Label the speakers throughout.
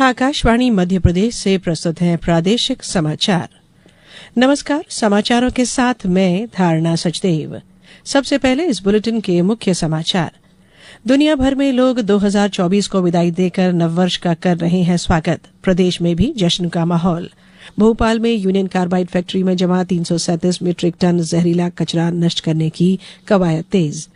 Speaker 1: आकाशवाणी मध्य प्रदेश से प्रस्तुत हैं प्रादेशिक समाचार। नमस्कार, समाचारों के साथ मैं धारणा सचदेव। सबसे पहले इस बुलेटिन के मुख्य समाचार। दुनिया भर में लोग 2024 को विदाई देकर नववर्ष का कर रहे हैं स्वागत। प्रदेश में भी जश्न का माहौल। भोपाल में यूनियन कार्बाइड फैक्ट्री में जमा 337 मीट्रिक टन जहरीला कचरा नष्ट करने की कवायद तेज।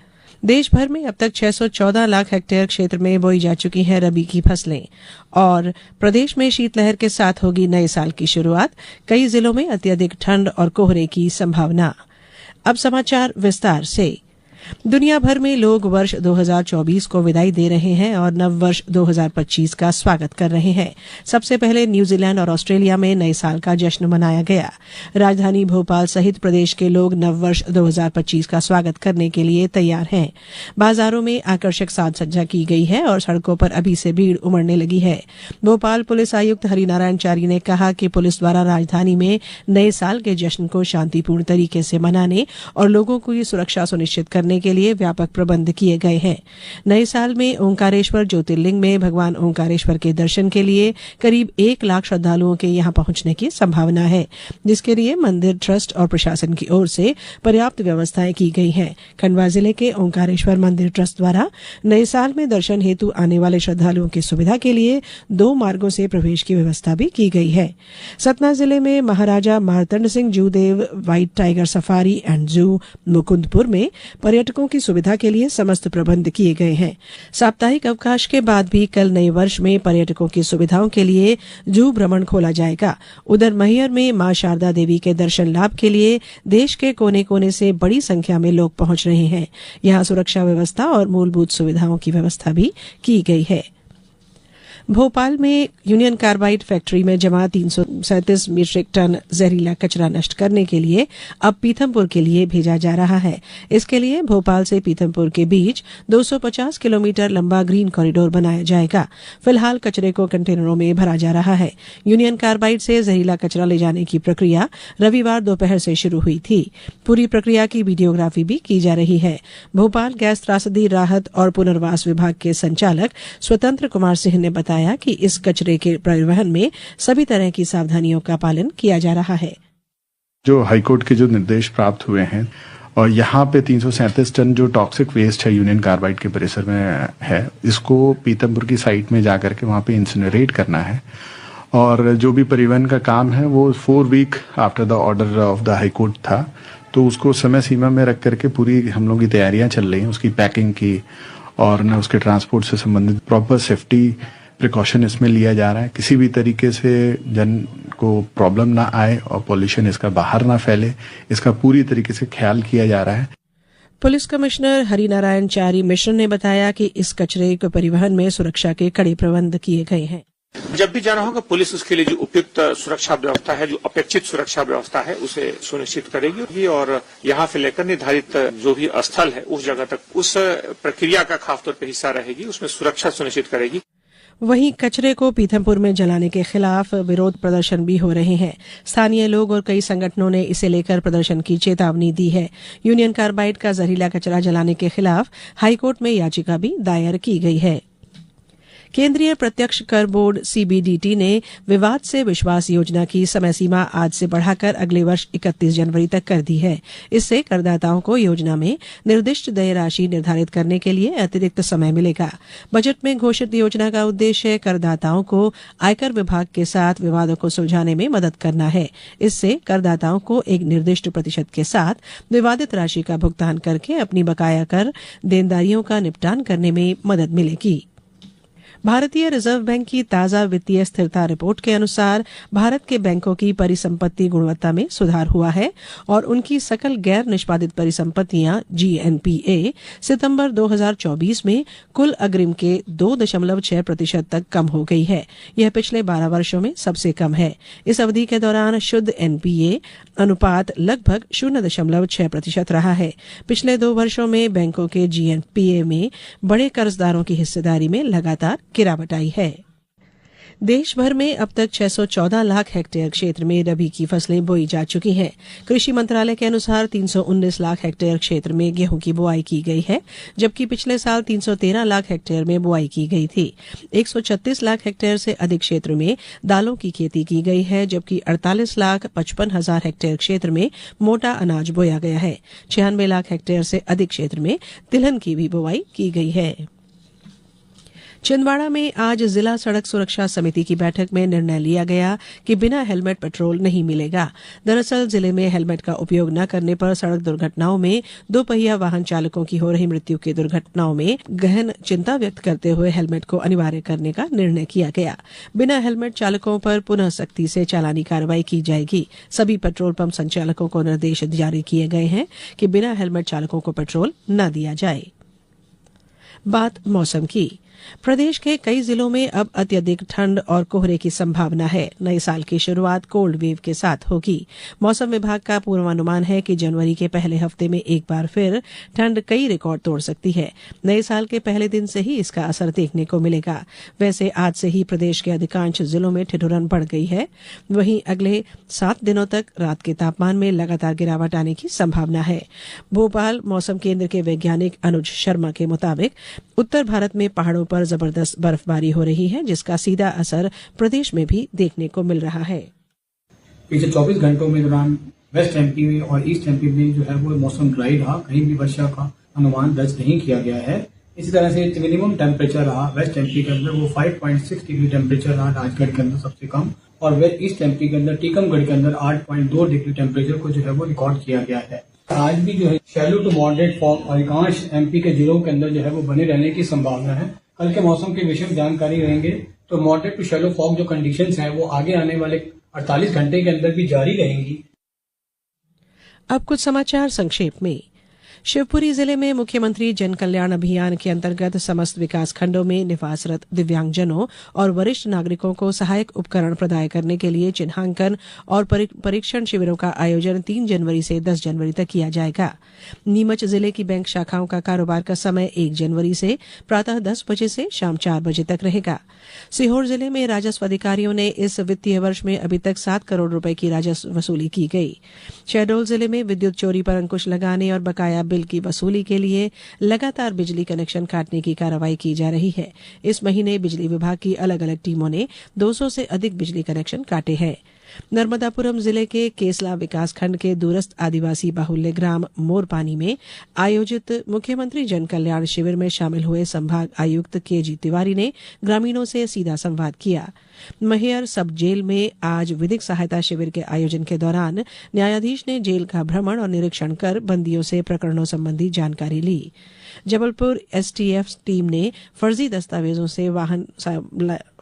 Speaker 1: देश भर में अब तक 614 लाख हेक्टेयर क्षेत्र में बोई जा चुकी हैं रबी की फसलें। और प्रदेश में शीतलहर के साथ होगी नए साल की शुरुआत। कई जिलों में अत्यधिक ठंड और कोहरे की संभावना। अब समाचार विस्तार से। दुनिया भर में लोग वर्ष 2024 को विदाई दे रहे हैं और नव वर्ष 2025 का स्वागत कर रहे हैं। सबसे पहले न्यूजीलैंड और ऑस्ट्रेलिया में नए साल का जश्न मनाया गया। राजधानी भोपाल सहित प्रदेश के लोग नव वर्ष 2025 का स्वागत करने के लिए तैयार हैं। बाजारों में आकर्षक साज सज्जा की गई है और सड़कों पर अभी से भीड़ उमड़ने लगी है। भोपाल पुलिस आयुक्त हरिनारायण चारी ने कहा कि पुलिस द्वारा राजधानी में नए साल के जश्न को शांतिपूर्ण तरीके से मनाने और लोगों को ये सुरक्षा सुनिश्चित करने के लिए व्यापक प्रबंध किए गए हैं। नए साल में ओंकारेश्वर ज्योतिर्लिंग में भगवान ओंकारेश्वर के दर्शन के लिए करीब 1 लाख श्रद्धालुओं के यहां पहुंचने की संभावना है, जिसके लिए मंदिर ट्रस्ट और प्रशासन की ओर से पर्याप्त व्यवस्थाएं की गई हैं। खंडवा जिले के ओंकारेश्वर मंदिर ट्रस्ट द्वारा नए साल में दर्शन हेतु आने वाले श्रद्धालुओं की सुविधा के लिए 2 मार्गों से प्रवेश की व्यवस्था भी की गई है। सतना जिले में Maharaja Martand Singh Judev white tiger safari and zoo Mukundpur में पर्यटकों की सुविधा के लिए समस्त प्रबंध किए गए हैं। साप्ताहिक अवकाश के बाद भी कल नए वर्ष में पर्यटकों की सुविधाओं के लिए जू भ्रमण खोला जाएगा। उधर मैहर में मां शारदा देवी के दर्शन लाभ के लिए देश के कोने कोने से बड़ी संख्या में लोग पहुंच रहे हैं। यहां सुरक्षा व्यवस्था और मूलभूत सुविधाओं की व्यवस्था भी की गई है। भोपाल में यूनियन कार्बाइड फैक्ट्री में जमा 337 मीट्रिक टन जहरीला कचरा नष्ट करने के लिए अब पीथमपुर के लिए भेजा जा रहा है। इसके लिए भोपाल से पीथमपुर के बीच 250 किलोमीटर लंबा ग्रीन कॉरिडोर बनाया जाएगा। फिलहाल कचरे को कंटेनरों में भरा जा रहा है। यूनियन कार्बाइड से जहरीला कचरा ले जाने की प्रक्रिया रविवार दोपहर से शुरू हुई थी। पूरी प्रक्रिया की वीडियोग्राफी भी की जा रही है। भोपाल गैस त्रासदी राहत और पुनर्वास विभाग के संचालक स्वतंत्र कुमार सिंह ने बताया कि इस कचरे के परिवहन में सभी तरह की सावधानियों का पालन किया जा रहा है।
Speaker 2: जो हाईकोर्ट के जो निर्देश प्राप्त हुए हैं और यहाँ पे 337 टन जो टॉक्सिक वेस्ट है यूनियन कार्बाइड के परिसर में है, इसको पीतमपुर की साइट में जाकर के वहाँ पे इंसिनरेट करना है। और जो भी परिवहन का काम है वो 4 week after the order of the high court था, तो उसको समय सीमा में रख करके पूरी हम लोग की तैयारियां चल रही हैं, उसकी पैकिंग की और न उसके ट्रांसपोर्ट से संबंधित प्रॉपर सेफ्टी प्रिकॉशन इसमें लिया जा रहा है। किसी भी तरीके से जन को प्रॉब्लम ना आए और पॉल्यूशन इसका बाहर ना फैले, इसका पूरी तरीके से ख्याल किया जा रहा है।
Speaker 1: पुलिस कमिश्नर हरिनारायण चारी मिश्र ने बताया कि इस कचरे के परिवहन में सुरक्षा के कड़े प्रबंध किए गए हैं।
Speaker 3: जब भी जाना होगा पुलिस उसके लिए जो उपयुक्त सुरक्षा व्यवस्था है, जो अपेक्षित सुरक्षा व्यवस्था है, उसे सुनिश्चित करेगी और यहाँ से लेकर निर्धारित जो भी स्थल है उस जगह तक उस प्रक्रिया का खासतौर पर हिस्सा रहेगी, उसमें सुरक्षा सुनिश्चित करेगी।
Speaker 1: वहीं कचरे को पीथमपुर में जलाने के खिलाफ विरोध प्रदर्शन भी हो रहे हैं। स्थानीय लोग और कई संगठनों ने इसे लेकर प्रदर्शन की चेतावनी दी है। यूनियन कार्बाइड का जहरीला कचरा जलाने के खिलाफ हाईकोर्ट में याचिका भी दायर की गई है। केंद्रीय प्रत्यक्ष कर बोर्ड सीबीडीटी ने विवाद से विश्वास योजना की समय सीमा आज से बढ़ाकर अगले वर्ष 31 जनवरी तक कर दी है। इससे करदाताओं को योजना में निर्दिष्ट देय राशि निर्धारित करने के लिए अतिरिक्त समय मिलेगा। बजट में घोषित योजना का उद्देश्य करदाताओं को आयकर विभाग के साथ विवादों को सुलझाने में मदद करना है। इससे करदाताओं को एक निर्दिष्ट प्रतिशत के साथ विवादित राशि का भुगतान करके अपनी बकाया कर देनदारियों का निपटान करने में मदद मिलेगी। भारतीय रिजर्व बैंक की ताजा वित्तीय स्थिरता रिपोर्ट के अनुसार भारत के बैंकों की परिसंपत्ति गुणवत्ता में सुधार हुआ है और उनकी सकल गैर निष्पादित परिसंपत्तियां जीएनपीए सितंबर 2024 में कुल अग्रिम के 2.6% तक कम हो गई है। यह पिछले 12 वर्षों में सबसे कम है। इस अवधि के दौरान शुद्ध एनपीए अनुपात लगभग 0.6% रहा है। पिछले 2 वर्षों में बैंकों के जीएनपीए में बड़े कर्जदारों की हिस्सेदारी में लगातार गिरावट आई है। देश भर में अब तक 614 लाख हेक्टेयर क्षेत्र में रबी की फसलें बोई जा चुकी हैं। कृषि मंत्रालय के अनुसार 319 लाख हेक्टेयर क्षेत्र में गेहूं की बुआई की गई है, जबकि पिछले साल 313 लाख हेक्टेयर में बुआई की गई थी। 136 लाख हेक्टेयर से अधिक क्षेत्र में दालों की खेती की गई है, जबकि 48 लाख 55 हजार हेक्टेयर क्षेत्र में मोटा अनाज बोया गया है। 96 लाख हेक्टेयर से अधिक क्षेत्र में तिलहन की भी बुआई की गई है। छिंदवाड़ा में आज जिला सड़क सुरक्षा समिति की बैठक में निर्णय लिया गया कि बिना हेलमेट पेट्रोल नहीं मिलेगा। दरअसल जिले में हेलमेट का उपयोग न करने पर सड़क दुर्घटनाओं में दोपहिया वाहन चालकों की हो रही मृत्यु की दुर्घटनाओं में गहन चिंता व्यक्त करते हुए हेलमेट को अनिवार्य करने का निर्णय किया गया। बिना हेलमेट चालकों पर पुनः सख्ती से चालानी कार्रवाई की जाएगी। सभी पेट्रोल पंप संचालकों को निर्देश जारी किए गए हैं कि बिना हेलमेट चालकों को पेट्रोल न दिया जाए। बात मौसम की। प्रदेश के कई जिलों में अब अत्यधिक ठंड और कोहरे की संभावना है। नए साल की शुरुआत कोल्ड वेव के साथ होगी। मौसम विभाग का पूर्वानुमान है कि जनवरी के पहले हफ्ते में एक बार फिर ठंड कई रिकॉर्ड तोड़ सकती है। नए साल के पहले दिन से ही इसका असर देखने को मिलेगा। वैसे आज से ही प्रदेश के अधिकांश जिलों में ठिठुरन बढ़ गई है। वहीं अगले 7 दिनों तक रात के तापमान में लगातार गिरावट आने की संभावना है। भोपाल मौसम केंद्र के वैज्ञानिक अनुज शर्मा के मुताबिक उत्तर भारत में पहाड़ों पर जबरदस्त बर्फबारी हो रही है, जिसका सीधा असर प्रदेश में भी देखने को मिल रहा है।
Speaker 4: पिछले 24 घंटों में दौरान वेस्ट एमपी में और ईस्ट एमपी में जो है वो मौसम ड्राई रहा। कहीं भी वर्षा का अनुमान दर्ज नहीं किया गया है। इसी तरह से मिनिमम टेम्परेचर रहा वेस्ट एमपी के अंदर वो 5.6 डिग्री टेम्परेचर रहा राजगढ़ के अंदर सबसे कम, और वेस्ट ईस्ट एमपी के अंदर टीकमगढ़ के अंदर 8.2 डिग्री टेम्परेचर को जो है वो रिकॉर्ड किया गया है। आज भी जो है शैलो टू मॉडरेट फॉग अधिकांश एमपी के जिलों के अंदर जो है वो बने रहने की संभावना है। कल के मौसम के विषय में जानकारी रहेंगे तो मॉडरेट टू शैलो फॉग जो कंडीशंस हैं वो आगे आने वाले 48 घंटे के अंदर भी जारी रहेंगी।
Speaker 1: अब कुछ समाचार संक्षेप में। शिवपुरी जिले में मुख्यमंत्री जन कल्याण अभियान के अंतर्गत समस्त विकास खंडों में निवासरत दिव्यांगजनों और वरिष्ठ नागरिकों को सहायक उपकरण प्रदाय करने के लिए चिन्हांकन और परीक्षण शिविरों का आयोजन 3 जनवरी से 10 जनवरी तक किया जाएगा। नीमच जिले की बैंक शाखाओं का कारोबार का समय 1 जनवरी से प्रातः 10 बजे से शाम 4 बजे तक रहेगा। सीहोर जिले में राजस्व अधिकारियों ने इस वित्तीय वर्ष में अभी तक 7 करोड़ रुपए की राजस्व वसूली की गई। शहडोल जिले में विद्युत चोरी पर अंकुश लगाने और बकाया बिल की वसूली के लिए लगातार बिजली कनेक्शन काटने की कार्रवाई की जा रही है। इस महीने बिजली विभाग की अलग अलग टीमों ने 200 से अधिक बिजली कनेक्शन काटे हैं। नर्मदापुरम जिले के केसला विकासखंड के दूरस्थ आदिवासी बाहुल्य ग्राम मोरपानी में आयोजित मुख्यमंत्री जन कल्याण शिविर में शामिल हुए संभाग आयुक्त केजी तिवारी ने ग्रामीणों से सीधा संवाद किया। मैहर सब जेल में आज विधिक सहायता शिविर के आयोजन के दौरान न्यायाधीश ने जेल का भ्रमण और निरीक्षण कर बंदियों से प्रकरणों संबंधी जानकारी ली। जबलपुर एसटीएफ टीम ने फर्जी दस्तावेजों से वाहन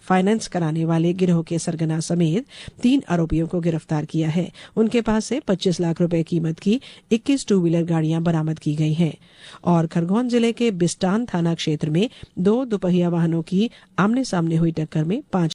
Speaker 1: फाइनेंस कराने वाले गिरोह के सरगना समेत 3 आरोपियों को गिरफ्तार किया है। उनके पास से 25 लाख रुपए कीमत की 21 टू व्हीलर गाड़ियां बरामद की गई हैं। और खरगोन जिले के बिस्टान थाना क्षेत्र में 2 दोपहिया वाहनों की आमने सामने हुई टक्कर में 5